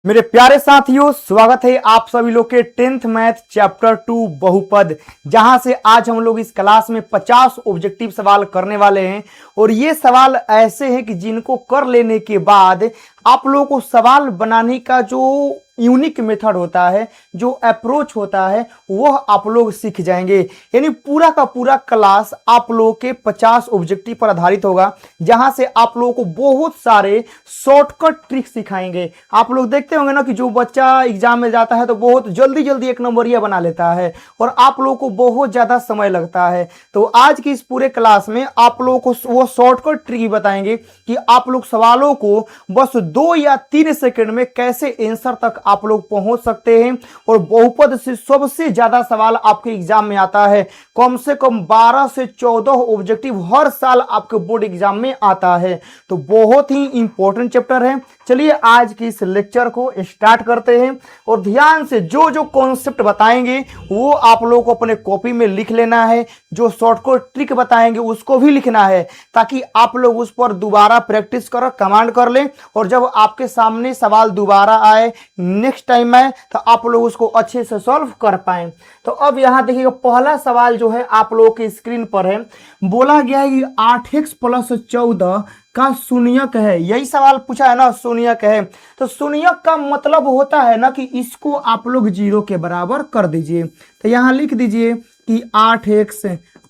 मेरे प्यारे साथियों, स्वागत है आप सभी लोग के 10th मैथ चैप्टर 2 बहुपद, जहां से आज हम लोग इस क्लास में 50 ऑब्जेक्टिव सवाल करने वाले हैं। और ये सवाल ऐसे हैं कि जिनको कर लेने के बाद आप लोगों को सवाल बनाने का जो यूनिक मेथड होता है, जो अप्रोच होता है, वह आप लोग सीख जाएंगे। यानी पूरा का पूरा क्लास आप लोगों के 50 ऑब्जेक्टिव पर आधारित होगा, जहां से आप लोगों को बहुत सारे शॉर्टकट ट्रिक सिखाएंगे। आप लोग देखते होंगे ना कि जो बच्चा एग्जाम में जाता है तो बहुत जल्दी जल्दी एक नंबरिया बना लेता है और आप लोगों को बहुत ज्यादा समय लगता है। तो आज की इस पूरे क्लास में आप लोगों को वो शॉर्टकट ट्रिक बताएंगे कि आप लोग सवालों को बस 2 या 3 सेकंड में कैसे आंसर तक आप लोग पहुंच सकते हैं। और बहुपद से सबसे ज्यादा सवाल आपके एग्जाम में आता है, कम से कम 12 से 14 ऑब्जेक्टिव हर साल आपके बोर्ड एग्जाम में आता है। तो बहुत ही इंपॉर्टेंट चैप्टर है। चलिए आज की इस लेक्चर को स्टार्ट करते हैं और ध्यान से जो जो कॉन्सेप्ट बताएंगे वो आप लोगों को अपने कॉपी में लिख लेना है। जो शॉर्टकट ट्रिक बताएंगे उसको भी लिखना है, ताकि आप लोग उस पर दोबारा प्रैक्टिस कर कमांड कर लें और जब आपके सामने सवाल दोबारा आए, नेक्स्ट टाइम आए, तो आप लोग उसको अच्छे से सॉल्व कर पाए। तो अब यहां देखिएगा, पहला सवाल जो है आप लोगों की स्क्रीन पर है। बोला गया है कि 8x + 14 का शून्यक है। यही सवाल पूछा है ना, शून्यक है। तो शून्यक का मतलब होता है ना कि इसको आप लोग 0 के बराबर कर दीजिए। तो यहां लिख दीजिए कि 8x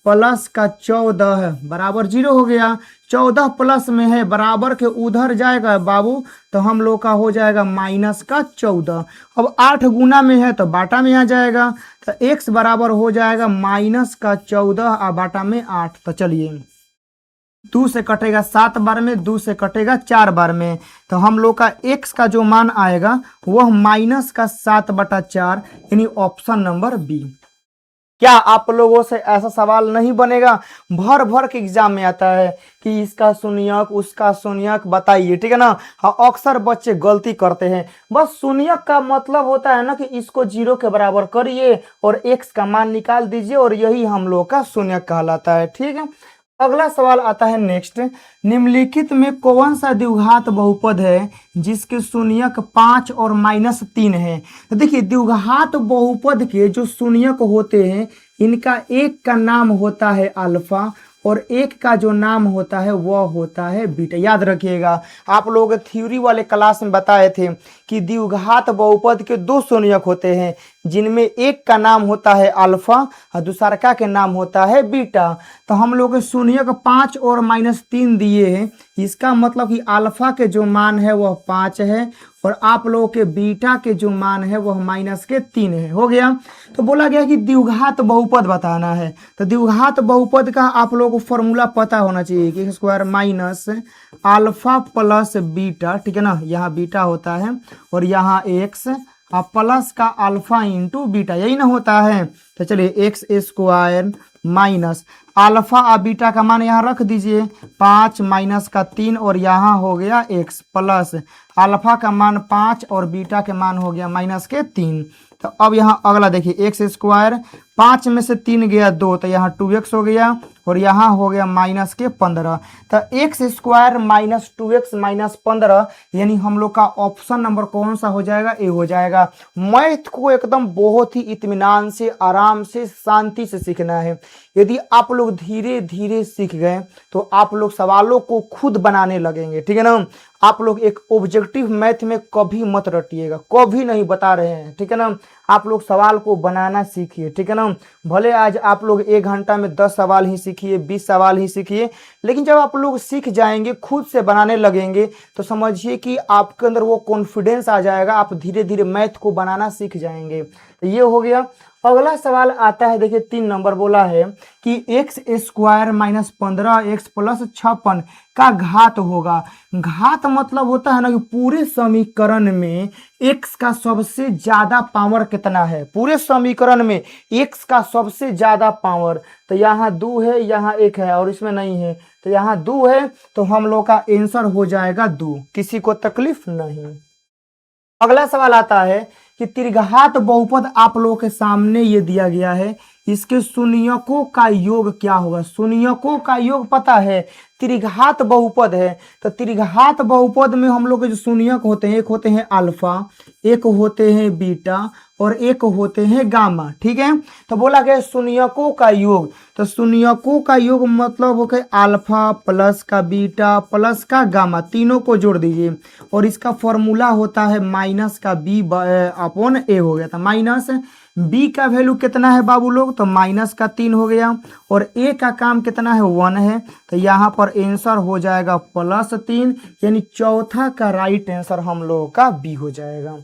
+ 14 बराबर 0 हो गया। 14 प्लस में है, बराबर के उधर जाएगा बाबू, तो हम लोग का हो जाएगा -14। अब 8 गुना में है तो बाटा में आ जाएगा, तो x बराबर हो जाएगा -14 और बाटा में 8। तो चलिए 2 से कटेगा 7 बार में, 2 से कटेगा 4 बार में, तो हम लोग का x का जो मान आएगा वह -7/4, यानी ऑप्शन नंबर बी। क्या आप लोगों से ऐसा सवाल नहीं बनेगा? भर भर के एग्जाम में आता है कि इसका शून्यक, उसका शून्यक बताइए, ठीक है ना। हाँ, अक्सर बच्चे गलती करते हैं। बस शून्यक का मतलब होता है ना कि इसको 0 के बराबर करिए और x का मान निकाल दीजिए, और यही हम लोग का शून्यक कहलाता है, ठीक है। अगला सवाल आता है नेक्स्ट, निम्नलिखित में कौन सा द्विघात बहुपद है जिसके शून्यक 5 और -3 है। तो देखिए, द्विघात बहुपद के जो शून्यक होते हैं, इनका एक का नाम होता है अल्फा और एक का जो नाम होता है वह होता है बीटा। याद रखिएगा, आप लोग थ्योरी वाले क्लास में बताए थे कि द्विघात बहुपद के 2 शून्यक होते हैं, जिनमें एक का नाम होता है अल्फा और दूसरा के नाम होता है बीटा। तो हम लोग शून्यक 5 और -3 दिए हैं, इसका मतलब कि अल्फा के जो मान है वह 5 है और आप लोगों के बीटा के जो मान है वह -3 है। हो गया। तो बोला गया कि द्विघात बहुपद बताना है। तो द्विघात बहुपद का आप लोगों को फॉर्मूला पता होना चाहिए कि x² - अल्फा + बीटा, ठीक है ना। यहाँ बीटा होता है और यहाँ x और प्लस का अल्फा इंटू बीटा, यही ना होता है। तो चलिए x² माइनस अल्फा और बीटा का मान यहाँ रख दीजिए, 5 - 3 और यहाँ हो गया x प्लस अल्फा का मान 5 और बीटा के मान हो गया -3। तो अब यहाँ अगला देखिए, x², 5 में से 3 गया 2, तो यहाँ 2x हो गया और यहाँ हो गया -15। तो x² - 2x - 15, यानी हम लोग का ऑप्शन नंबर कौन सा हो जाएगा? ए हो जाएगा। मैथ को एकदम बहुत ही इत्मीनान से, आराम से, शांति से सीखना है। यदि आप लोग धीरे धीरे सीख गए तो आप लोग सवालों को खुद बनाने लगेंगे, ठीक है ना। आप लोग एक ऑब्जेक्टिव मैथ में कभी मत रटिएगा, कभी नहीं बता रहे हैं, ठीक है ना। आप लोग सवाल को बनाना सीखिए, ठीक है ना। भले आज आप लोग 1 घंटा में 10 सवाल ही सीखिए, 20 सवाल ही सीखिए, लेकिन जब आप लोग सीख जाएंगे, खुद से बनाने लगेंगे, तो समझिए कि आपके अंदर वो कॉन्फिडेंस आ जाएगा, आप धीरे धीरे मैथ को बनाना सीख जाएंगे। तो ये हो गया। अगला सवाल आता है, देखिए 3 नंबर बोला है कि x² - 15x + 56 का घात होगा। घात मतलब होता है ना कि पूरे समीकरण में x का सबसे ज्यादा पावर कितना है। पूरे समीकरण में x का सबसे ज्यादा पावर, तो यहाँ 2 है, यहाँ 1 है और इसमें नहीं है, तो यहाँ 2 है, तो हम लोग का आंसर हो जाएगा 2। किसी को तकलीफ नहीं। अगला सवाल आता है कि त्रिघात बहुपद आप लोगों के सामने ये दिया गया है, इसके शून्यकों का योग क्या होगा। शून्यकों का योग पता है, त्रिघात बहुपद है। तो त्रिघात बहुपद में हम लोग के जो शून्यक होते हैं, एक होते हैं अल्फा, एक होते हैं बीटा और एक होते हैं गामा। ठीक है, तो बोला गया शून्यकों का योग। तो शून्यकों का योग मतलब हो गया अल्फा प्लस का बीटा प्लस का गामा, तीनों को जोड़ दीजिए और इसका फॉर्मूला होता है माइनस का बी अपॉन ए हो गया था। माइनस बी का वैल्यू कितना है बाबू लोग, तो माइनस का 3 हो गया और ए का काम कितना है 1 है। तो यहाँ पर आंसर हो जाएगा +3, यानी चौथा का राइट आंसर हम लोगों का बी हो जाएगा।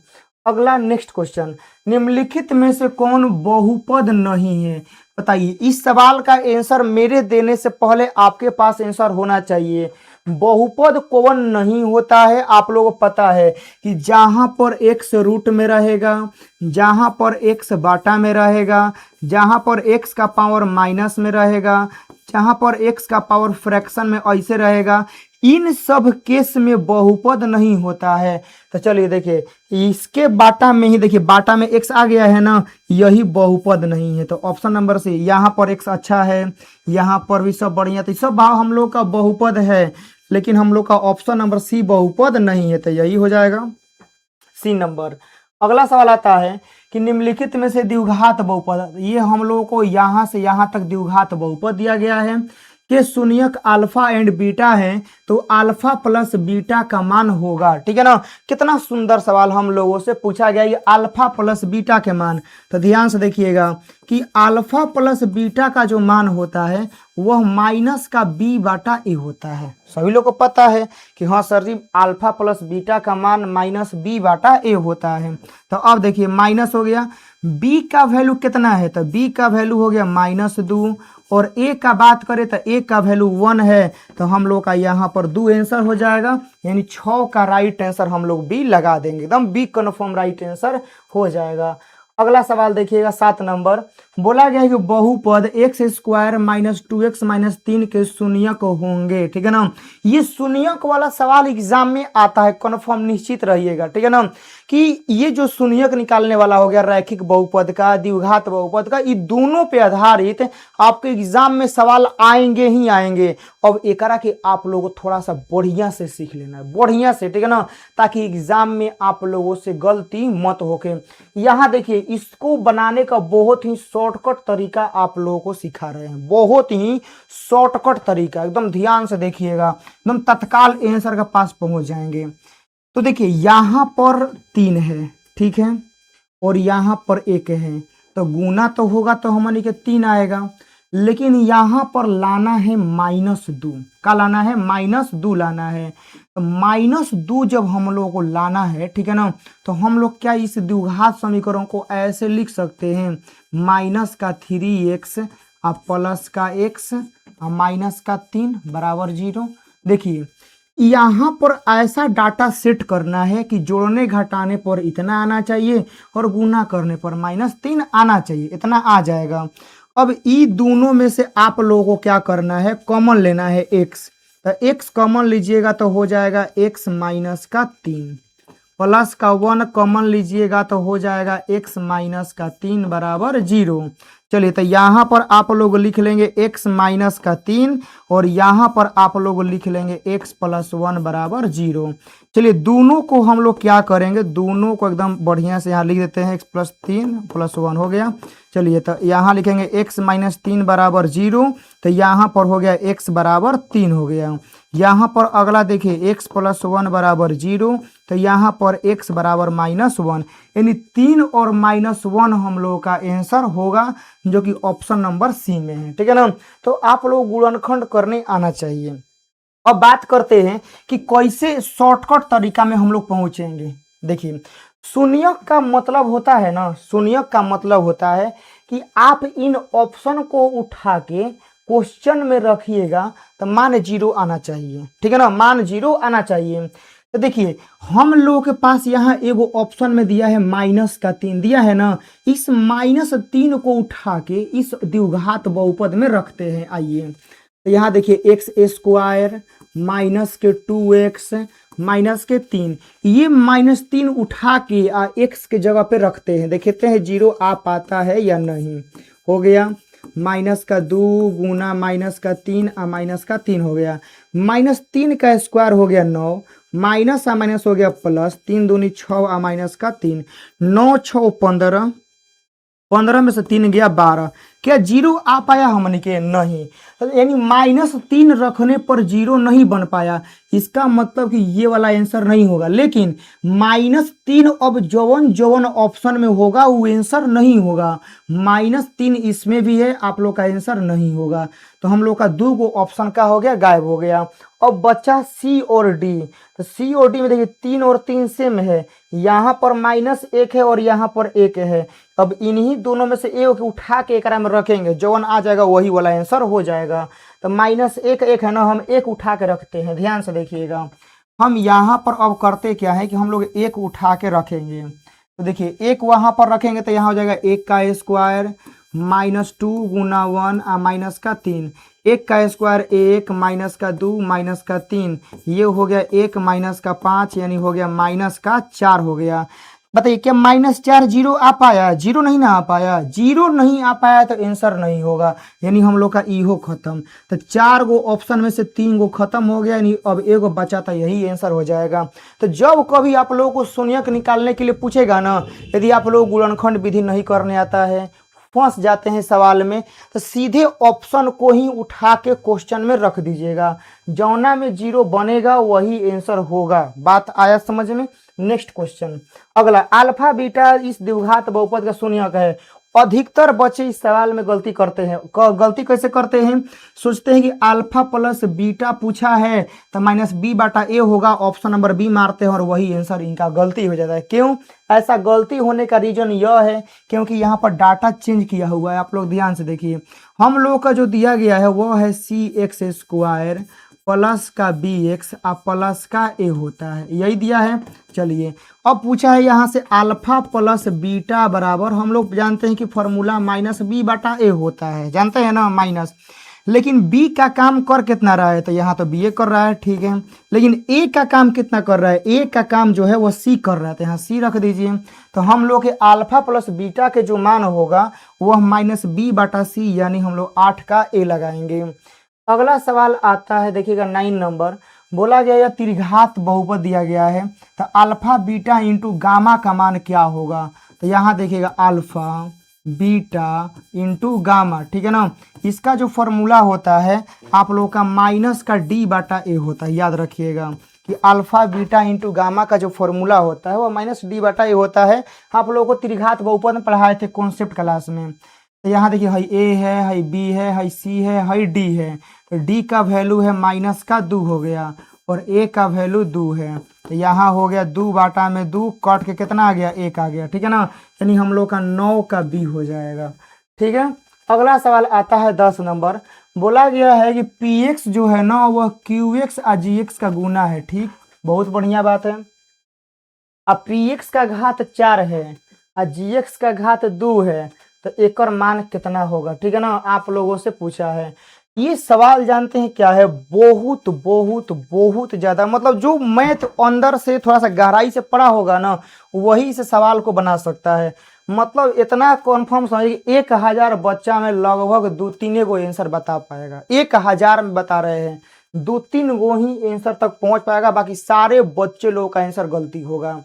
अगला नेक्स्ट क्वेश्चन, निम्नलिखित में से कौन बहुपद नहीं है, बताइए। इस सवाल का आंसर मेरे देने से पहले आपके पास आंसर होना चाहिए। बहुपद कौन नहीं होता है, आप लोगों को पता है कि जहां पर x रूट में रहेगा, जहां पर x बाटा में रहेगा, जहां पर x का पावर माइनस में रहेगा, जहां पर x का पावर फ्रैक्शन में ऐसे रहेगा, इन सब केस में बहुपद नहीं होता है। तो चलिए देखिए, इसके बाटा में ही देखिए, बाटा में x आ गया है ना, यही बहुपद नहीं है। तो ऑप्शन नंबर सी, यहाँ पर x अच्छा है, यहाँ पर भी सब बढ़िया, तो सब भाव हम लोग का बहुपद है, लेकिन हम लोग का ऑप्शन नंबर सी बहुपद नहीं है, तो यही हो जाएगा सी नंबर। अगला सवाल आता है कि निम्नलिखित में से द्विघात बहुपद, ये हम लोगों को यहाँ से यहाँ तक द्विघात बहुपद दिया गया है कि शून्यक अल्फा एंड बीटा है, तो अल्फा प्लस बीटा का मान होगा। ठीक है ना, कितना सुंदर सवाल हम लोगों से पूछा गया, ये अल्फा प्लस बीटा के मान। तो ध्यान से देखिएगा कि अल्फा प्लस बीटा का जो मान होता है वह माइनस का बी बाटा ए होता है। सभी लोग को पता है कि हाँ सर जी, अल्फा प्लस बीटा का मान माइनस बी बाटा ए होता है। तो अब देखिए माइनस हो गया, बी का वैल्यू कितना है, तो बी का वैल्यू हो गया -2 और ए का बात करें तो ए का वैल्यू 1 है। तो हम लोग का यहाँ पर 2 आंसर हो जाएगा, यानी 6 का राइट आंसर हम लोग बी लगा देंगे, एकदम बी कन्फर्म राइट आंसर हो जाएगा। अगला सवाल देखिएगा 7 नंबर, बोला गया है कि बहुपद x² - 2x - 3 के शून्यक होंगे। ठीक है ना, ये शून्यक वाला सवाल एग्जाम में आता है, कन्फर्म निश्चित रहिएगा। ठीक है ना, कि ये जो शून्यक निकालने वाला हो गया रैखिक बहुपद का, द्विघात बहुपद का, ये दोनों पे आधारित आपके एग्जाम में सवाल आएंगे ही आएंगे। अब एकरा के आप लोगों को थोड़ा सा बढ़िया से सीख लेना है, बढ़िया से। ठीक है ना, ताकि एग्जाम में आप लोगों से गलती मत होके। यहाँ देखिए, इसको बनाने का बहुत ही शॉर्टकट तरीका आप लोगों को सिखा रहे हैं, बहुत ही शॉर्टकट तरीका, एकदम ध्यान से देखिएगा, एकदम तत्काल आंसर के पास पहुंच जाएंगे। तो देखिए यहाँ पर 3 है, ठीक है, और यहाँ पर 1 है, तो गुना तो होगा तो हमारे के 3 आएगा, लेकिन यहाँ पर लाना है -2। क्या लाना है, -2 लाना है। तो -2 जब हम लोगों को लाना है, ठीक है ना, तो हम लोग क्या इस द्विघात समीकरण को ऐसे लिख सकते हैं, -3x प्लस का x -3 बराबर 0। देखिए यहाँ पर ऐसा डाटा सेट करना है कि जोड़ने घटाने पर इतना आना चाहिए और गुना करने पर -3 आना चाहिए, इतना आ जाएगा। अब ई दोनों में से आप लोगों को क्या करना है, कॉमन लेना है x। तो x कॉमन लीजिएगा तो हो जाएगा x -3 प्लस का 1 कॉमन लीजिएगा तो हो जाएगा x -3 बराबर 0। चलिए, तो यहाँ पर आप लोग लिख लेंगे x -3 और यहाँ पर आप लोग लिख लेंगे x + 1 बराबर 0। चलिए, दोनों को हम लोग क्या करेंगे, दोनों को एकदम बढ़िया से यहाँ लिख देते हैं, x + 3 + 1 हो गया। चलिए, तो यहाँ लिखेंगे x -3 बराबर 0, तो यहाँ पर हो गया x बराबर 3 हो गया। यहाँ पर अगला देखिए x + 1 बराबर 0, तो यहाँ पर x बराबर -1, यानी 3 और -1 हम लोगों का आंसर होगा, जो कि ऑप्शन नंबर सी में है। ठीक है ना, तो आप लोग गुणनखंड करने आना चाहिए। अब बात करते हैं कि कैसे शॉर्टकट तरीका में हम लोग पहुंचेंगे। देखिए, शून्यक का मतलब होता है ना, शून्यक का मतलब होता है कि आप इन ऑप्शन को उठा के क्वेश्चन में रखिएगा तो मान 0 आना चाहिए। ठीक है ना, मान 0 आना चाहिए। तो देखिए, हम लोगों के पास यहाँ एगो ऑप्शन में दिया है -3 दिया है ना, इस -3 को उठा के इस द्विघात बहुपद में रखते हैं। आइए, तो यहाँ देखिए x² -2x -3, ये -3 उठा के x के जगह पे रखते हैं, देखते हैं 0 आ पाता है या नहीं। हो गया। माइनस का 2 गुना माइनस का 3 और माइनस का 3 हो गया। -3 का स्क्वायर हो गया 9, माइनस आ माइनस हो गया प्लस, 3 दूनी 6 और माइनस का 3, 9 6 15, 15 में से 3 गया 12। क्या जीरो आ पाया हमने के? नहीं। तो यानी -3 रखने पर जीरो नहीं बन पाया, इसका मतलब कि ये वाला आंसर नहीं होगा। लेकिन -3 अब जवन जवन ऑप्शन में होगा वो आंसर नहीं होगा। -3 इसमें भी है, आप लोग का आंसर नहीं होगा। तो हम लोग का 2 गो ऑप्शन का हो गया, गायब हो गया। अब बच्चा सी और डी। तो सी और डी में देखिए 3 और 3 सेम है, यहाँ पर -1 है और यहाँ पर 1 है। अब इन्हीं दोनों में से एक उठा के एक में रखेंगे, जवन आ जाएगा वही वाला आंसर हो जाएगा। तो -1 1 है ना, हम 1 उठा के रखते हैं, ध्यान से देखिएगा। हम यहाँ पर अब करते क्या है कि हम लोग 1 उठा के रखेंगे। तो देखिए 1 वहाँ पर रखेंगे तो यहाँ हो जाएगा 1 का स्क्वायर -2 गुना 1 और माइनस का 3, 1 का स्क्वायर 1 माइनस का 2 माइनस का 3, ये हो गया 1 माइनस का 5 यानी हो गया माइनस का 4 हो गया। बताइए क्या -4 जीरो आ पाया? जीरो नहीं ना आ पाया। जीरो नहीं आ पाया तो आंसर नहीं होगा, यानी हम लोग का इहो खत्म। तो 4 गो ऑप्शन में से 3 गो खत्म हो गया, यानी अब एगो बचा था, यही आंसर हो जाएगा। तो जब कभी आप लोगों को शून्यक निकालने के लिए पूछेगा ना, यदि आप लोग गुणनखंड विधि नहीं करने आता है, फंस जाते हैं सवाल में, तो सीधे ऑप्शन को ही उठा के क्वेश्चन में रख दीजिएगा, जौना में जीरो बनेगा वही आंसर होगा। बात आया समझ में? नेक्स्ट क्वेश्चन अगला, अल्फा बीटा इस द्विघात बहुपद का शून्यक है। अधिकतर बच्चे इस सवाल में गलती करते हैं। गलती कैसे करते हैं? सोचते हैं कि अल्फा प्लस बीटा पूछा है तो -b/a होगा, ऑप्शन नंबर बी मारते हैं और वही आंसर इनका गलती हो जाता है। क्यों ऐसा गलती होने का रीजन यह है क्योंकि यहाँ पर डाटा चेंज किया हुआ है। आप लोग ध्यान से देखिए, हम लोग का जो दिया गया है वो है cx² प्लस का bx और प्लस का a होता है, यही दिया है। चलिए अब पूछा है यहाँ से अल्फा प्लस बीटा बराबर, हम लोग जानते हैं कि फॉर्मूला -b/a होता है, जानते हैं ना माइनस। लेकिन b का काम कर कितना रहा है? तो यहाँ तो ba कर रहा है, ठीक है। लेकिन a का काम कितना कर रहा है? a का काम जो है वो c कर रहा है, तो यहाँ c रख दीजिए। तो हम लोग के अल्फा प्लस बीटा के जो मान होगा वह -b/c, यानी हम लोग 8 का a लगाएंगे। अगला सवाल आता है, देखिएगा 9 नंबर। बोला गया या त्रिघात बहुपद दिया गया है, तो अल्फा बीटा इंटू गामा का मान क्या होगा? तो यहाँ देखिएगा अल्फा बीटा इंटू गामा, ठीक है ना। इसका जो फॉर्मूला होता है आप लोगों का -d/a होता है, याद रखिएगा कि अल्फा बीटा इंटू गामा का जो फॉर्मूला होता है वो -d/a होता है। आप लोगों को त्रिघात बहुपद में पढ़ाए थे कॉन्सेप्ट क्लास में। तो यहाँ देखिए हाई ए है, हाई बी है, हाई सी है, हाई डी है। तो डी का वैल्यू है -2 हो गया और ए का वैल्यू 2 है। तो यहाँ हो गया 2/2 कट के कितना आ गया? 1 आ गया, ठीक है ना। यानी हम लोग का 9 का बी हो जाएगा, ठीक है। अगला सवाल आता है 10 नंबर। बोला गया है कि px जो है ना वह qx और gx का गुना है, ठीक, बहुत बढ़िया बात है। अब px का घात 4 है और gx का घात 2 है, तो एक और मान कितना होगा? ठीक है ना, आप लोगों से पूछा है। ये सवाल जानते हैं क्या है? बहुत बहुत बहुत ज्यादा, मतलब जो मैथ अंदर से थोड़ा सा गहराई से पढ़ा होगा ना वही इस सवाल को बना सकता है। मतलब इतना कॉन्फर्म समझिए कि 1000 बच्चा में लगभग 2-3 गो आंसर बता पाएगा। 1000 में बता रहे हैं, 2-3 गो ही आंसर तक पहुंच पाएगा, बाकी सारे बच्चे लोगों का आंसर गलती होगा।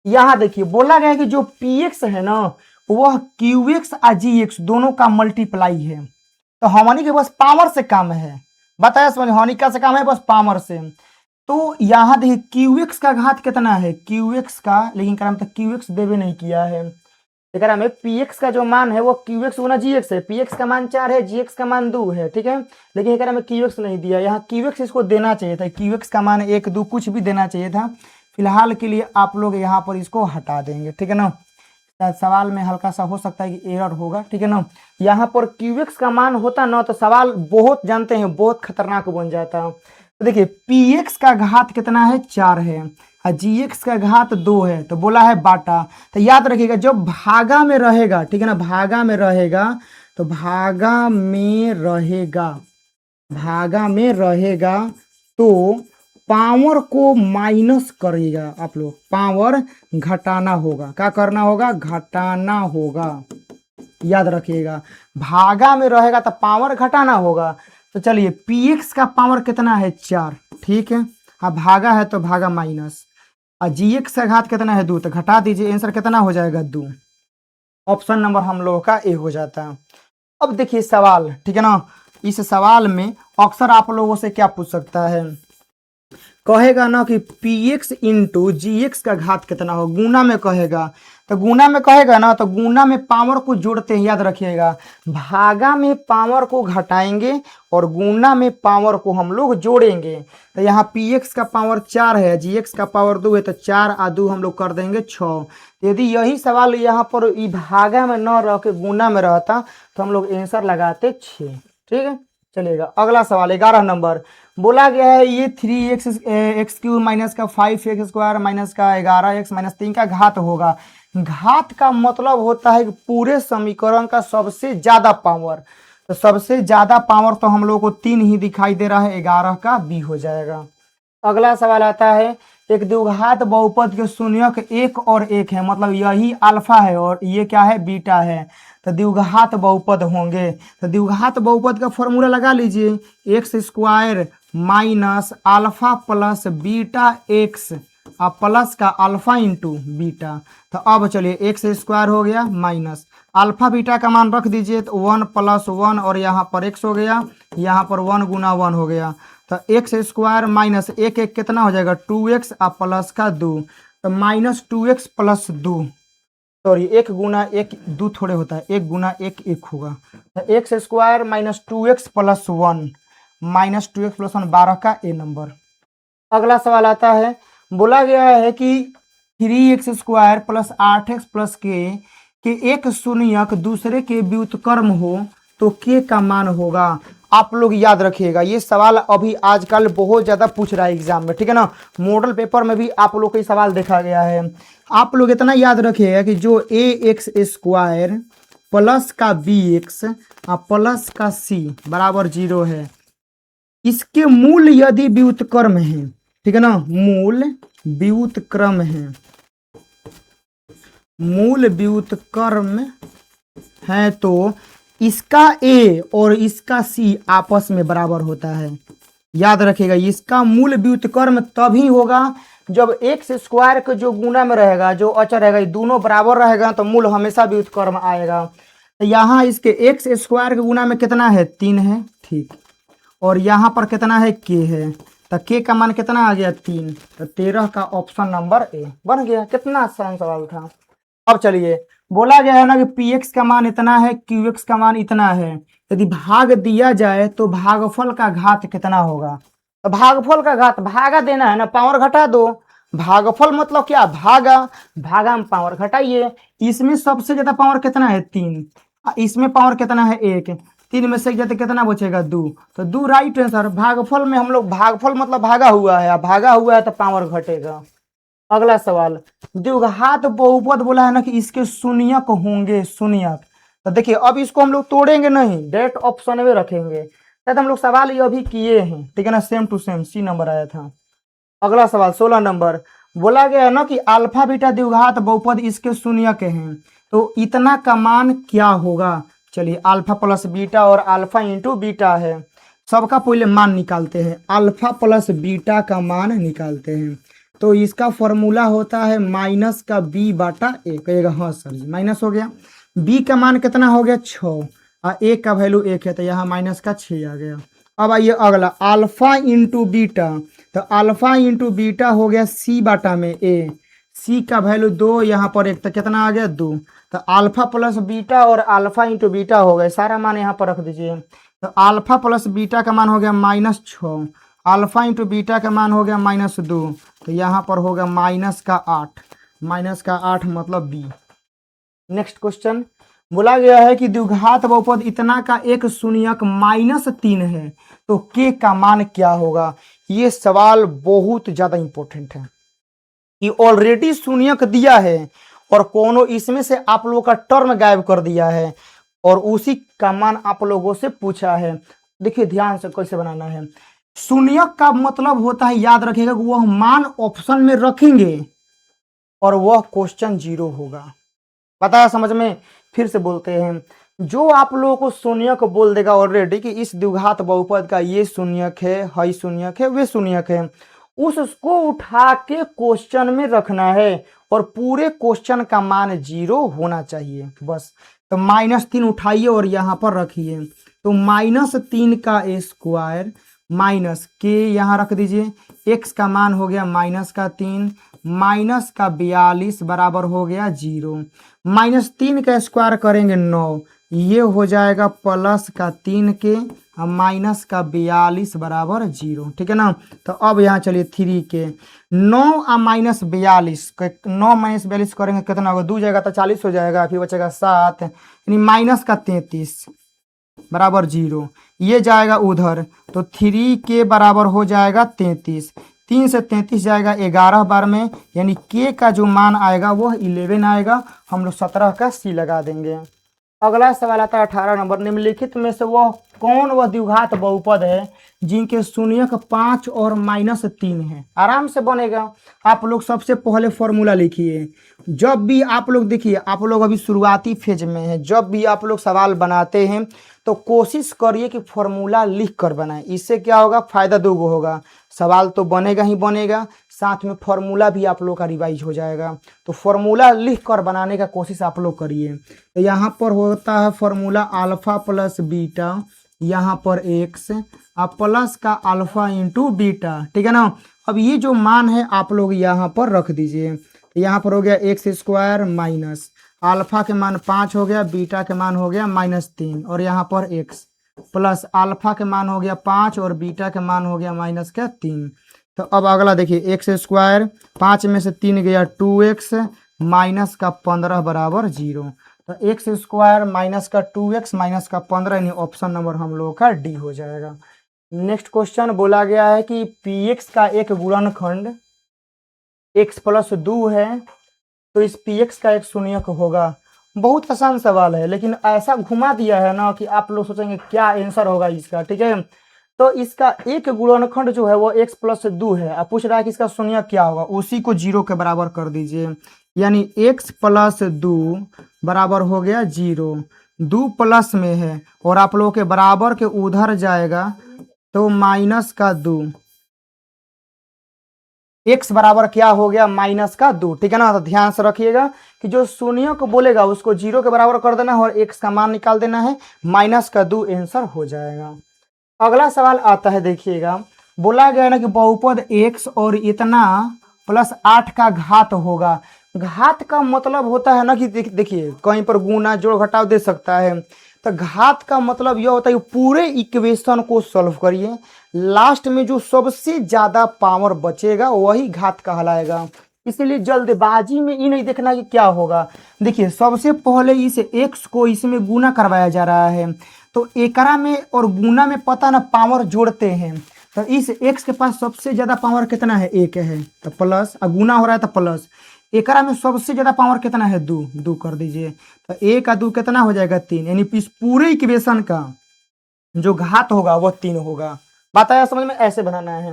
यहाँ देखिए बोला गया है कि जो px है ना वह qx और gx दोनों का मल्टीप्लाई है। तो हमनी के बस पावर से काम है, बताया समझ, हमनी से काम है बस पावर से। तो यहाँ देखिए qx का घात कितना है? qx का, लेकिन करम तो qx देवे नहीं किया है। एकरा में px का जो मान है वो qx गुना gx है। px का मान 4 है, gx का मान 2 है, ठीक है। लेकिन एकरा में qx नहीं दिया, यहाँ qx इसको देना चाहिए था, qx का मान 1 2 कुछ भी देना चाहिए था। फिलहाल के लिए आप लोग यहाँ पर इसको हटा देंगे, ठीक है ना। सवाल में हल्का सा हो सकता है कि एरर होगा, ठीक है ना। यहाँ पर qx का मान होता ना तो सवाल बहुत जानते हैं बहुत खतरनाक बन जाता। तो देखिए px का घात कितना है? 4 है और gx का घात 2 है, तो बोला है बाटा। तो याद रखिएगा जब भागा में रहेगा, ठीक है ना, भागा में रहेगा, तो भागा में रहेगा तो पावर को माइनस करेगा। आप लोग पावर घटाना होगा, क्या करना होगा? घटाना होगा। याद रखिएगा। भागा में रहेगा तो पावर घटाना होगा। तो चलिए px का पावर कितना है 4, ठीक है। अब भागा है तो भागा माइनस, और gx का घात कितना है 2, तो घटा दीजिए, आंसर कितना हो जाएगा 2। ऑप्शन नंबर हम लोगों का ए हो जाता है। अब देखिए सवाल, ठीक है ना, इस सवाल में अक्सर आप लोगों से क्या पूछ सकता है, कहेगा ना कि px इंटू जी एक्स का घात कितना हो, गुना में कहेगा। तो गुना में कहेगा ना, तो गुना में पावर को जोड़ते हैं, याद रखिएगा। भागा में पावर को घटाएंगे और गुना में पावर को हम लोग जोड़ेंगे। तो यहाँ px का पावर 4 है, gx का पावर 2 है, तो 4 और 2 हम लोग कर देंगे 6। यदि यही सवाल यहाँ पर भागा में न रह के गुना में रहता तो हम लोग आंसर लगाते 6, ठीक है। चलिएगा अगला सवाल 11 नंबर। बोला गया है ये 3x माइनस का 5x² माइनस का 11x माइनस 3 का घात होगा। घात का मतलब होता है कि पूरे समीकरण का सबसे ज्यादा पावर। तो सबसे ज्यादा पावर तो हम लोग को 3 ही दिखाई दे रहा है, 11 का बी हो जाएगा। अगला सवाल आता है, एक द्विघात बहुपद के शून्यक 1 और 1 है, मतलब यही अल्फा है और ये क्या है बीटा है। तो द्विघात बहुपद होंगे। तो द्विघात बहुपद का फॉर्मूला लगा लीजिए, x² minus alpha plus beta x और प्लस का अल्फा इंटू बीटा। तो अब चलिए x² हो गया माइनस अल्फा बीटा का मान रख दीजिए, तो 1 + 1 और यहाँ पर x हो गया, यहाँ पर 1 × 1 हो गया। तो x² माइनस 1 1 कितना हो जाएगा 2x और प्लस का 2, तो -2x + 2, सॉरी 1 × 1 2 थोड़े होता है, 1 × 1 1 होगा। तो x² माइनस 2x + 1 -2x + 1 12 का ए नंबर। अगला सवाल आता है, बोला गया है कि 3x² + 8x + k के एक शून्यक दूसरे के व्युत्क्रम हो तो k का मान होगा। आप लोग याद रखिएगा, ये सवाल अभी आजकल बहुत ज्यादा पूछ रहा है एग्जाम में, ठीक है ना। मॉडल पेपर में भी आप लोग को सवाल देखा गया है। आप लोग इतना याद रखिएगा कि जो ax² प्लस का bx और प्लस का c बराबर 0 है, इसके मूल यदि व्युत्क्रम है, ठीक है ना, मूल व्युत्क्रम है, मूल व्युत्क्रम है तो इसका a और इसका c आपस में बराबर होता है। याद रखिएगा, इसका मूल व्युत्क्रम तभी होगा जब x² के जो गुना में रहेगा, जो अचर रहेगा, ये दोनों बराबर रहेगा तो मूल हमेशा व्युत्क्रम आएगा। तो यहाँ इसके x² के गुना में कितना है 3 है, ठीक, और यहाँ पर कितना है k है, तो k का मान कितना आ गया 3, तो 13 का ऑप्शन नंबर ए बन गया। कितना आसान सवाल था। अब चलिए, बोला गया है ना कि px का मान इतना है, qx का मान इतना है, यदि भाग दिया जाए तो भागफल का घात कितना होगा। तो भागफल का घात, भागा देना है ना, पावर घटा दो। भागफल मतलब क्या, भागा, भागा में पावर घटाइए। इसमें सबसे ज्यादा पावर कितना है 3, इसमें पावर कितना है 1, 3 में से ज्यादा कितना बचेगा 2, तो 2 राइट है सर। भागफल में हम लोग, भागफल मतलब भागा हुआ है, भागा हुआ है तो पावर घटेगा। अगला सवाल, द्विघात बहुपद बोला है ना कि इसके शून्यक होंगे, शून्यक। तो देखिए अब इसको हम लोग तोड़ेंगे नहीं, डायरेक्ट ऑप्शन में रखेंगे। शायद हम लोग सवाल ये अभी किए हैं, ठीक है ना, same to same C number आया था। अगला सवाल 16 नंबर, बोला गया है ना कि अल्फा बीटा द्विघात बहुपद इसके शून्यक हैं, तो इतना का मान क्या होगा। चलिए अल्फा प्लस बीटा और अल्फा इंटू बीटा है, सबका पहले मान निकालते हैं। अल्फा प्लस बीटा का मान निकालते हैं, तो इसका फॉर्मूला होता है माइनस का b/a। कहिएगा हाँ सर जी, माइनस हो गया। b का मान कितना हो गया 6 और a का वैल्यू 1 है, तो यहाँ माइनस का 6 आ गया। अब आइए अगला, अल्फा इंटू बीटा, तो अल्फा इंटू बीटा हो गया c/a में a, c का वैल्यू 2, यहाँ पर 1, तो कितना आ गया 2। तो अल्फा प्लस बीटा और अल्फा इंटू बीटा हो गए, सारा मान यहाँ पर रख दीजिए। तो अल्फा प्लस बीटा का मान हो गया -6, अल्फा इंटू बीटा का मान हो गया -2, तो यहाँ पर होगा -8, -8 मतलब बी। नेक्स्ट क्वेश्चन, बोला गया है कि द्विघात बहुपद इतना का एक शून्यक -3 है, तो के का मान क्या होगा। ये सवाल बहुत ज्यादा इंपॉर्टेंट है कि ऑलरेडी शून्यक दिया है और कोनो इसमें से आप लोगों का टर्म गायब कर दिया है और उसी का मान आप लोगों से पूछा है। देखिए ध्यान से कैसे बनाना है। शून्यक का मतलब होता है, याद रखिएगा, वह मान ऑप्शन में रखेंगे और वह क्वेश्चन 0 होगा। बताया समझ में? फिर से बोलते हैं, जो आप लोगों को शून्यक बोल देगा ऑलरेडी कि इस द्विघात बहुपद का ये शून्यक है, हई शून्यक है, वे शून्यक है, उसको उठा के क्वेश्चन में रखना है और पूरे क्वेश्चन का मान 0 होना चाहिए बस। तो -3 उठाइए और यहाँ पर रखिए, तो -3 का स्क्वायर माइनस के यहाँ रख दीजिए, x का मान हो गया -3 माइनस का 42 बराबर हो गया 0। -3 का स्क्वायर करेंगे 9, ये हो जाएगा प्लस का 3 के माइनस का 42 बराबर 0, ठीक है ना। तो अब यहाँ चलिए 3 के 9 और -42, 9 - 42 करेंगे कितना होगा, 2 जाएगा तो 40 हो जाएगा, फिर बचेगा 7 यानी माइनस का 33 बराबर 0, ये जाएगा उधर, तो 3 के बराबर हो जाएगा 33, 3 से 33 जाएगा 11 बार में, यानी के का जो मान आएगा वह 11 आएगा। हम लोग 17 का सी लगा देंगे। अगला सवाल आता है 18 नंबर, निम्नलिखित में से वह द्विघात बहुपद है जिनके शून्यक 5 और -3 है। आराम से बनेगा। आप लोग सबसे पहले फॉर्मूला लिखिए। जब भी आप लोग देखिए, आप लोग अभी शुरुआती फेज में हैं, जब भी आप लोग सवाल बनाते हैं तो कोशिश करिए कि फॉर्मूला लिख कर बनाएं। इससे क्या होगा, फायदा दोगो होगा, सवाल तो बनेगा ही बनेगा, साथ में फॉर्मूला भी आप लोग का रिवाइज हो जाएगा। तो फॉर्मूला लिख कर बनाने का कोशिश आप लोग करिए। तो यहाँ पर होता है फॉर्मूला अल्फा प्लस बीटा, यहाँ पर एक्स और प्लस का अल्फा इंटू बीटा, ठीक है ना। अब ये जो मान है आप लोग यहाँ पर रख दीजिए। यहाँ पर हो गया एक्स स्क्वायर माइनस अल्फा के मान 5 हो गया, बीटा के मान हो गया -3, और यहाँ पर एक्स प्लस अल्फा के मान हो गया 5 और बीटा के मान हो गया -3। तो अब अगला देखिए, एक्स स्क्वायर 5 में से 3 गया 2x माइनस का 15 बराबर 0। तो एक्स स्क्वायर माइनस का 2x माइनस का 15, यानी ऑप्शन नंबर हम लोगों का डी हो जाएगा। नेक्स्ट क्वेश्चन बोला गया है कि px का एक गुणनखंड x + 2 है, तो इस px का एक शून्यक होगा। बहुत आसान सवाल है, लेकिन ऐसा घुमा दिया है ना कि आप लोग सोचेंगे क्या आंसर होगा इसका, ठीक है। तो इसका एक गुणनखंड जो है वो x + 2 है। अब पूछ रहा है कि इसका शून्यक क्या होगा, उसी को 0 के बराबर कर दीजिए, यानी x + 2 बराबर हो गया 0। 2 प्लस में है और आप लोगों के बराबर के उधर जाएगा तो -2, x बराबर क्या हो गया -2, ठीक है ना। तो ध्यान से रखिएगा कि जो शून्य को बोलेगा उसको 0 के बराबर कर देना है और x का मान निकाल देना है, -2 आंसर हो जाएगा। अगला सवाल आता है, देखिएगा, बोला गया ना कि बहुपद x और इतना प्लस 8 का घात होगा। घात का मतलब होता है ना कि देखिए कहीं पर गुना जोड़ घटाव दे सकता है। तो घात का मतलब यह होता है कि पूरे इक्वेशन को सॉल्व करिए, लास्ट में जो सबसे ज्यादा पावर बचेगा वही घात कहलाएगा। इसलिए जल्दबाजी में ये नहीं देखना कि क्या होगा। देखिए सबसे पहले इस x को इसमें गुना करवाया जा रहा है, तो एकरा में और गुना में पता ना पावर जोड़ते हैं। तो इस x के पास सबसे ज्यादा पावर कितना है, 1 है, तो प्लस, और गुना हो रहा है तो प्लस। एकरा में सबसे ज्यादा पावर कितना है, 2 कर दीजिए, तो 1 और 2 कितना हो जाएगा 3, यानी इस पूरे इक्वेशन का जो घात होगा वह 3 होगा। बात आया समझ में, ऐसे बनाना है।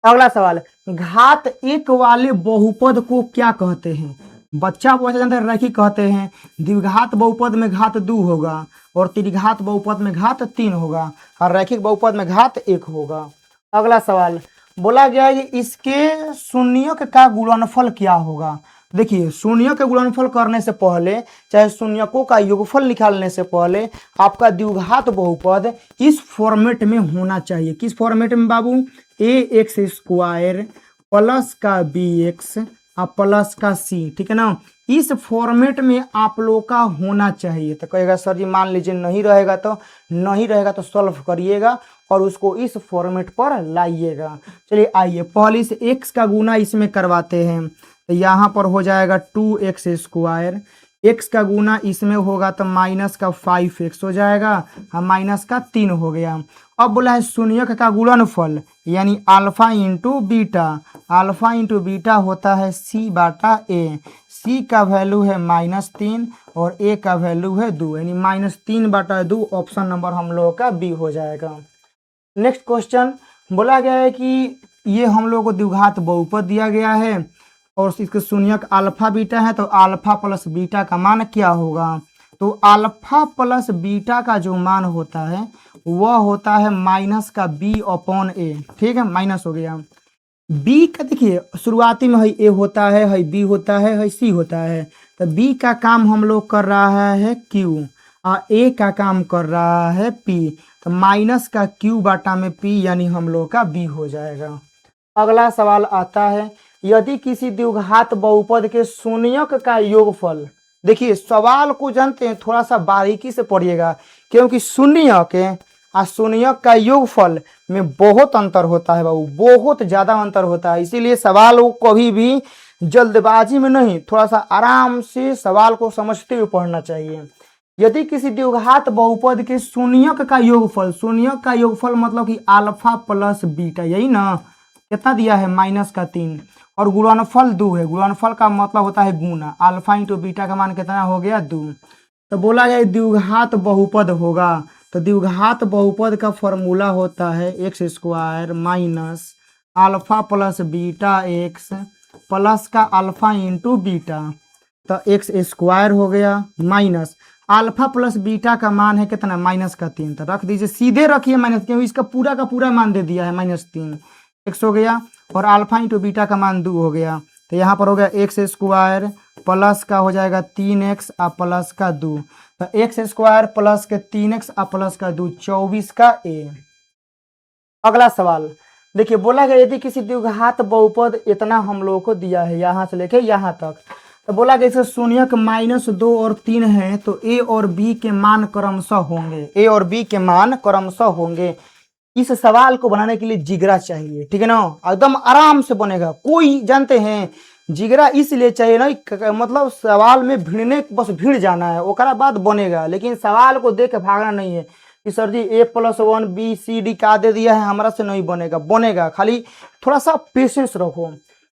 अगला सवाल, घात 1 वाले बहुपद को क्या कहते हैं। बच्चा को जानते हैं, रैखिक कहते हैं। द्विघात बहुपद में घात 2 होगा और त्रिघात बहुपद में घात 3 होगा और रैखिक बहुपद में घात 1 होगा। अगला सवाल बोला गया है कि इसके शून्यक का गुणनफल क्या होगा। देखिए शून्य के गुणनफल करने से पहले, चाहे शून्यकों का योगफल निकालने से पहले, आपका द्विघात बहुपद इस फॉर्मेट में होना चाहिए। किस फॉर्मेट में बाबू, ax² प्लस का bx और प्लस का c, ठीक है ना। इस फॉर्मेट में आप लोग का होना चाहिए। तो कहेगा सर जी मान लीजिए नहीं रहेगा, तो नहीं रहेगा तो सॉल्व करिएगा और उसको इस फॉर्मेट पर लाइएगा। चलिए आइए पहले इस x का गुना इसमें करवाते हैं। तो यहाँ पर हो जाएगा 2x², x का गुना इसमें होगा तो माइनस का 5x हो जाएगा और माइनस का 3 हो गया। अब बोला है शून्यक का गुणनफल, यानी alpha into beta. Alpha into beta होता है c/a। c का वैल्यू है -3 और a का वैल्यू है 2, यानी -3/2 ऑप्शन नंबर हम लोगों का बी हो जाएगा। नेक्स्ट क्वेश्चन बोला गया है कि ये हम लोग को द्विघात बहुपद दिया गया है और इसके शून्यक अल्फा बीटा है, तो अल्फा प्लस बीटा का मान क्या होगा? तो अल्फा प्लस बीटा का जो मान होता है वह होता है माइनस का बी अपॉन ए। ठीक है, माइनस हो गया। बी का देखिए शुरुआती में है ए होता है बी होता है सी होता है, तो बी का काम हम लोग कर रहा है क्यू और ए का काम कर रहा है पी, तो माइनस का क्यू बाटा में पी यानी हम लोग का बी हो जाएगा। अगला सवाल आता है, यदि किसी द्विघात बहुपद के शून्यक का योगफल, देखिए सवाल को जानते हैं थोड़ा सा बारीकी से पढ़िएगा, क्योंकि शून्यक और शून्यक का योगफल में बहुत अंतर होता है बाबू, बहुत ज़्यादा अंतर होता है। इसीलिए सवाल को कभी भी जल्दबाजी में नहीं, थोड़ा सा आराम से सवाल को समझते हुए पढ़ना चाहिए। यदि किसी द्विघात बहुपद के शून्यक का योगफल, शून्यक का योगफल मतलब कि अल्फा प्लस बीटा, यही ना, कितना दिया है माइनस का 3, और गुणनफल 2 है। गुणनफल का मतलब होता है गुना, अल्फा इंटू बीटा का मान कितना हो गया 2। तो बोला गया द्विघात बहुपद होगा, तो द्विघात बहुपद का फॉर्मूला होता है x square minus alpha plus beta x plus का अल्फा इंटू बीटा, तो एक्स स्क्वायर हो गया माइनस अल्फा प्लस बीटा का मान है कितना माइनस का 3, तो रख दीजिए, सीधे रखिए माइनस, क्योंकि इसका पूरा का पूरा मान दे दिया है -3 एक्स हो गया, और अल्फा इंटू बीटा का मान 2 हो गया, तो यहाँ पर हो गया एक्स स्क्वायर प्लस का हो जाएगा 3x और प्लस का 2, तो एक्स स्क्वायर प्लस के 3x और प्लस का 2 24 का a। अगला सवाल देखिए, बोला गया यदि किसी द्विघात बहुपद इतना हम लोगों को दिया है यहाँ से लेके यहाँ तक, तो बोला गया इसे शून्यक -2 और 3 है, तो a और b के मान क्रमशः होंगे, a और b के मान क्रमशः होंगे। इस सवाल को बनाने के लिए जिगरा चाहिए, ठीक है ना, एकदम आराम से बनेगा। कोई जानते हैं जिगरा इसलिए चाहिए ना, मतलब सवाल में भिड़ने, बस भिड़ जाना है, ओकरा बाद बनेगा, लेकिन सवाल को देख के भागना नहीं है कि सर जी a+1 b c d का दे दिया है, हमारा से नहीं बनेगा, बनेगा, खाली थोड़ा सा पेशेंस रखो।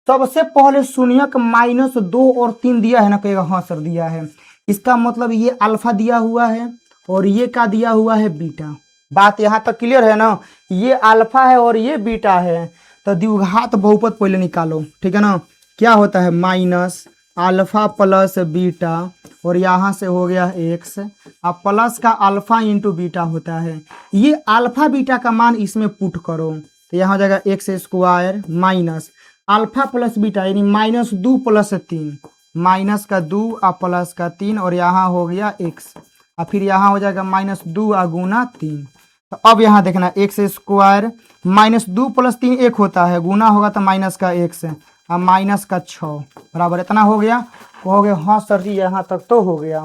सबसे पहले शून्यक -2 और 3 दिया है ना, कहेगा हाँ सर दिया है, इसका मतलब ये अल्फा दिया हुआ है और ये का दिया हुआ है बीटा। बात यहाँ तक क्लियर है ना, ये अल्फा है और ये बीटा है, तो द्विघात बहुपद पहले निकालो, ठीक है ना। क्या होता है माइनस अल्फा प्लस बीटा, और यहाँ से हो गया एक्स, अब प्लस का अल्फा इंटू बीटा होता है, ये अल्फा बीटा का मान इसमें पुट करो, तो यहाँ हो जाएगा x square minus alpha plus beta यानी -2 + 3, माइनस का 2 और प्लस का 3, और यहाँ हो गया एक्स, और फिर यहाँ हो जाएगा -2 और गुना 3। तो अब यहाँ देखना एक्स स्क्वायर -2 + 3 1 होता है, गुना होगा तो माइनस का x और माइनस का 6 बराबर इतना हो गया, हो गया। हाँ सर जी यहाँ तक तो हो गया।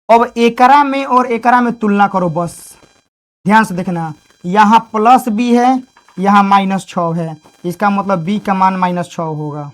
अब एकरा में और एकरा में तुलना करो, बस ध्यान से देखना, यहाँ प्लस b है, यहाँ -6 है, इसका मतलब b का मान -6 होगा।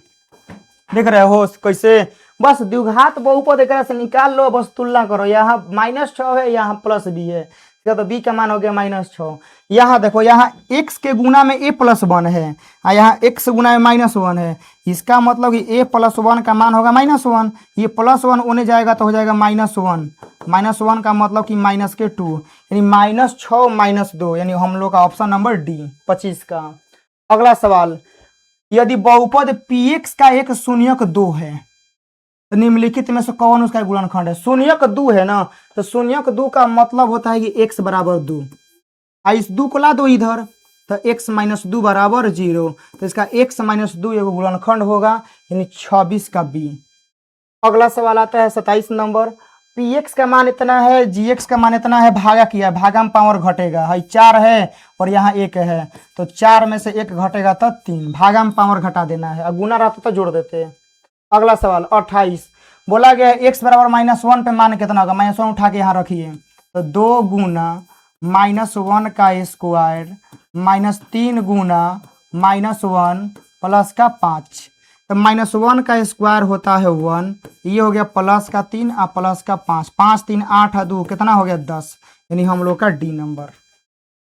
देख रहे हो कैसे, बस द्विघात बहुपद एकरा से निकाल लो, बस तुलना करो, यहाँ -6 है, यहाँ +b है, तो b का मान हो गया -6। यहाँ देखो, यहाँ x के गुना में a+1 है और यहाँ x गुना में -1 है, इसका मतलब कि a+1 का मान होगा -1, ये +1 होने जाएगा तो हो जाएगा -1, -1 का मतलब कि -2, यानी -6 -2, यानी हम लोग का ऑप्शन नंबर डी 25 का। अगला सवाल, यदि बहुपद px का एक शून्यक 2 है, तो निम्नलिखित में से कौन उसका गुणनखंड है? शून्यक 2 है ना, तो शून्यक 2 का मतलब होता है कि x बराबर 2, इस 2 को ला दो इधर, तो x - 2 बराबर 0, तो इसका x - 2 एगो गुणनखंड होगा, यानी 26 का b। अगला सवाल आता है 27 नंबर, px का मान इतना है, gx का मान इतना है, भागा किया, भागा में पावर घटेगा, है 4 है और यहाँ 1 है, तो 4 में से 1 घटेगा तो 3, भागा में पावर घटा देना है, गुना रहता तो जोड़ देते हैं। अगला सवाल 28, बोला गया है x बराबर -1 पे मान कितना होगा, -1 उठा के यहाँ रखिए, तो 2 गुना -1 का स्क्वायर -3 गुना -1 प्लस का 5, तो -1 का स्क्वायर होता है 1, ये हो गया प्लस का 3 और प्लस का 5, 5 3 8 और 2 कितना हो गया 10, यानी हम लोग का डी नंबर।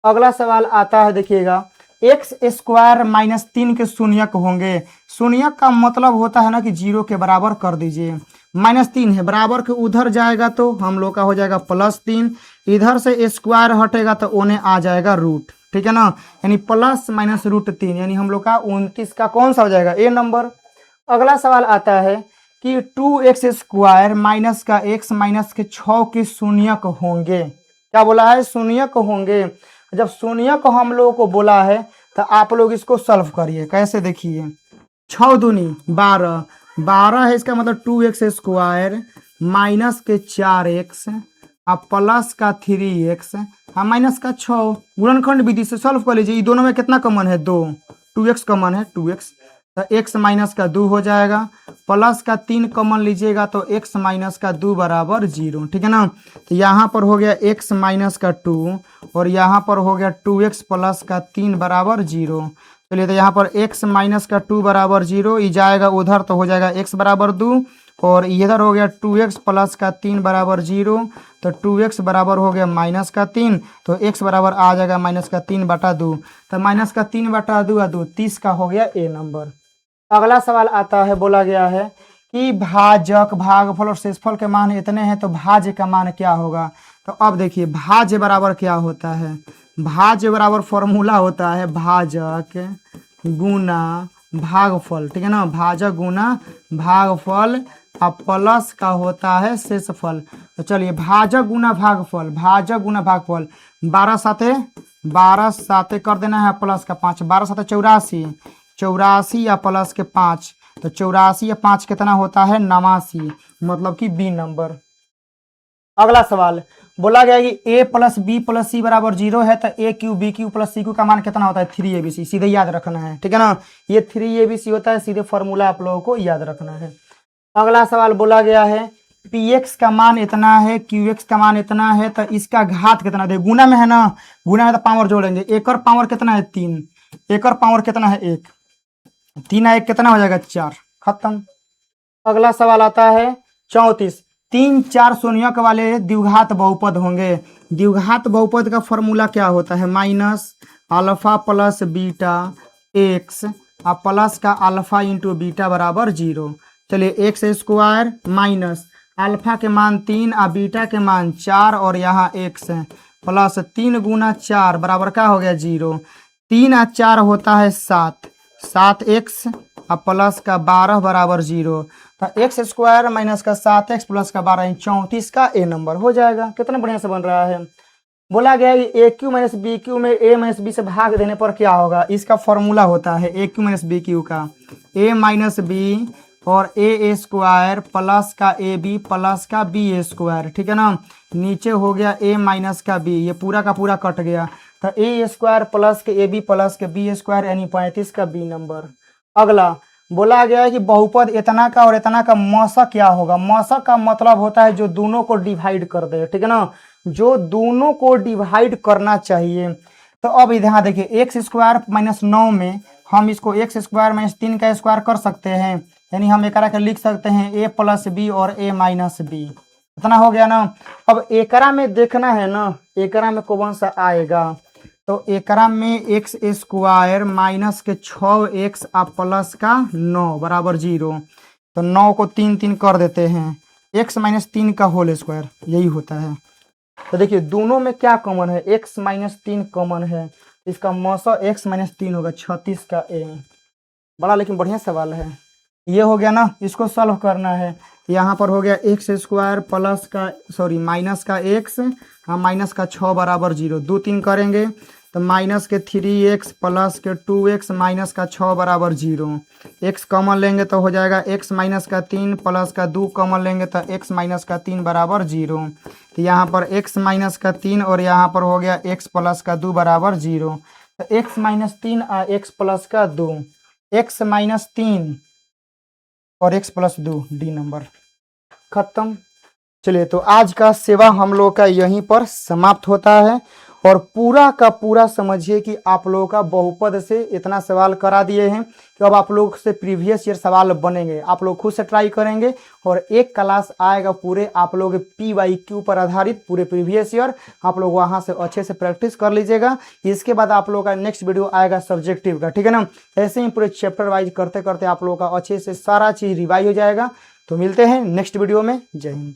अगला सवाल आता है, देखिएगा, एक्स स्क्वायर -3 के शून्यक होंगे, शून्यक का मतलब होता है ना कि 0 के बराबर कर दीजिए, -3 है, बराबर के उधर जाएगा तो हम लोग का हो जाएगा +3, इधर से स्क्वायर हटेगा तो ओने आ जाएगा रूट, ठीक है ना, यानी +- √3, यानी हम लोग का 29 का कौन सा हो जाएगा ए नंबर। अगला सवाल आता है कि 2x² माइनस का x माइनस के 6 के शून्यक होंगे। क्या बोला है? शून्यक होंगे। जब शून्यक हम लोगों को बोला है तो आप लोग इसको सॉल्व करिए। कैसे? देखिए 6 दूनी 12, 12 है, इसका मतलब 2x² माइनस के 4x अब प्लस का 3x माइनस का 6। गुणनखंड विधि से सॉल्व कर लीजिए। ये दोनों में कितना कॉमन है? 2। 2x कॉमन है, 2x तो x माइनस का 2 हो जाएगा। प्लस का 3 कॉमन लीजिएगा तो x माइनस का 2 बराबर 0। ठीक है ना? तो यहाँ पर हो गया x माइनस का 2 और यहाँ पर हो गया 2x प्लस का 3 बराबर 0। चलिए, तो यहाँ पर x माइनस का 2 बराबर 0 ये जाएगा उधर तो हो जाएगा x बराबर 2 और इधर हो गया 2x प्लस का 3 बराबर 0 तो 2x बराबर हो गया माइनस का 3 तो x बराबर आ जाएगा माइनस का 3/2 तो माइनस का 3/2 30 का हो गया ए नंबर। अगला सवाल आता है, बोला गया है कि भाजक, भागफल और शेषफल के मान इतने हैं तो भाज्य का मान क्या होगा। तो अब देखिए भाज्य बराबर क्या होता है? भाज्य बराबर फॉर्मूला होता है भाजक गुना भागफल। ठीक है ना? भाजक गुना भागफल अब प्लस का होता है शेषफल। तो चलिए भाजक गुना भागफल, भाजक गुना भागफल 12 साते कर देना है प्लस का 5, 12 साते 84, 84 या प्लस के 5 तो 84 या 5 कितना होता है? 89, मतलब कि बी नंबर। अगला सवाल बोला गया कि a प्लस बी प्लस सी बराबर 0 है तो a³ b³ प्लस c³ का मान कितना होता है? 3abc। सीधे याद रखना है। ठीक है ना? ये 3abc होता है, सीधे फॉर्मूला आप लोगों को याद रखना है। अगला सवाल बोला गया है px का मान इतना है, qx का मान इतना है तो इसका घात कितना दे? गुना में है ना? गुना में तो पावर जोड़ेंगे। एक और पावर कितना है? 3। एक और पावर कितना है? 1। 3 1 कितना हो जाएगा? 4। खत्म। अगला सवाल आता है 34। 3 4 शून्यक वाले द्विघात बहुपद होंगे। द्विघात बहुपद का फॉर्मूला क्या होता है? Minus alpha plus beta x और प्लस का अल्फा इंटू बीटा बराबर 0। चलिए x² माइनस अल्फा के मान 3 और बीटा के मान 4 और यहाँ x है प्लस 3 गुना 4 बराबर क्या हो गया? 0। 3 और 4 होता है 7, 7x और प्लस का 12 बराबर 0 तो x² माइनस का 7x प्लस का 12 34 का ए नंबर हो जाएगा। कितना बढ़िया से बन रहा है। बोला गया कि AQ माइनस BQ में a माइनस b से भाग देने पर क्या होगा? इसका फॉर्मूला होता है AQ माइनस BQ का a माइनस b और a² प्लस का AB प्लस का b²। ठीक है ना? नीचे हो गया a माइनस का b, ये पूरा का पूरा कट गया तो a² प्लस के AB प्लस के b² यानी 35 का बी नंबर। अगला बोला गया है कि बहुपद इतना का और इतना का मौसक क्या होगा? मौसक का मतलब होता है जो दोनों को डिवाइड कर दे। ठीक है ना? जो दोनों को डिवाइड करना चाहिए। तो अब यहाँ देखिए x² माइनस 9 में हम इसको x² माइनस 3 का स्क्वायर कर सकते हैं, यानी हम एकरा के लिख सकते हैं a प्लस बी और a माइनस बी। इतना हो गया ना? अब एकरा में देखना है ना, एकरा में कौन सा आएगा। तो एकरा में x² माइनस के 6x और प्लस का 9 बराबर 0 तो 9 को 3 3 कर देते हैं, x माइनस 3 का होल स्क्वायर यही होता है। तो देखिए दोनों में क्या कॉमन है? x माइनस 3 कॉमन है, इसका मौसा x माइनस 3 होगा 36 का ए। बड़ा लेकिन बढ़िया सवाल है। ये हो गया ना? इसको सॉल्व करना है। यहाँ पर हो गया x² प्लस का माइनस का x हाँ माइनस का 6 बराबर 0, 2 3 करेंगे तो माइनस के 3x प्लस के 2x माइनस का 6 बराबर 0। x कॉमन लेंगे तो हो जाएगा x माइनस का 3 प्लस का 2 कॉमन लेंगे तो x माइनस का 3 बराबर 0। तो यहाँ पर x माइनस का 3 और यहाँ पर हो गया x प्लस का 2 बराबर 0। तो x माइनस 3 और x प्लस का 2, x माइनस 3 और x प्लस 2 डी नंबर। खत्म। चलिए तो आज का सेवा हम लोग का यहीं पर समाप्त होता है और पूरा का पूरा समझिए कि आप लोगों का बहुपद से इतना सवाल करा दिए हैं कि अब आप लोग से प्रीवियस ईयर सवाल बनेंगे। आप लोग खुद से ट्राई करेंगे और एक क्लास आएगा पूरे आप लोग PYQ पर आधारित पूरे प्रीवियस ईयर, आप लोग वहां से अच्छे से प्रैक्टिस कर लीजिएगा। इसके बाद आप लोगों का नेक्स्ट वीडियो आएगा सब्जेक्टिव का। ठीक है ना? ऐसे ही पूरे चैप्टर वाइज करते करते आप लोगों का अच्छे से सारा चीज़ रिवाइज हो जाएगा। तो मिलते हैं नेक्स्ट वीडियो में। जय हिंद।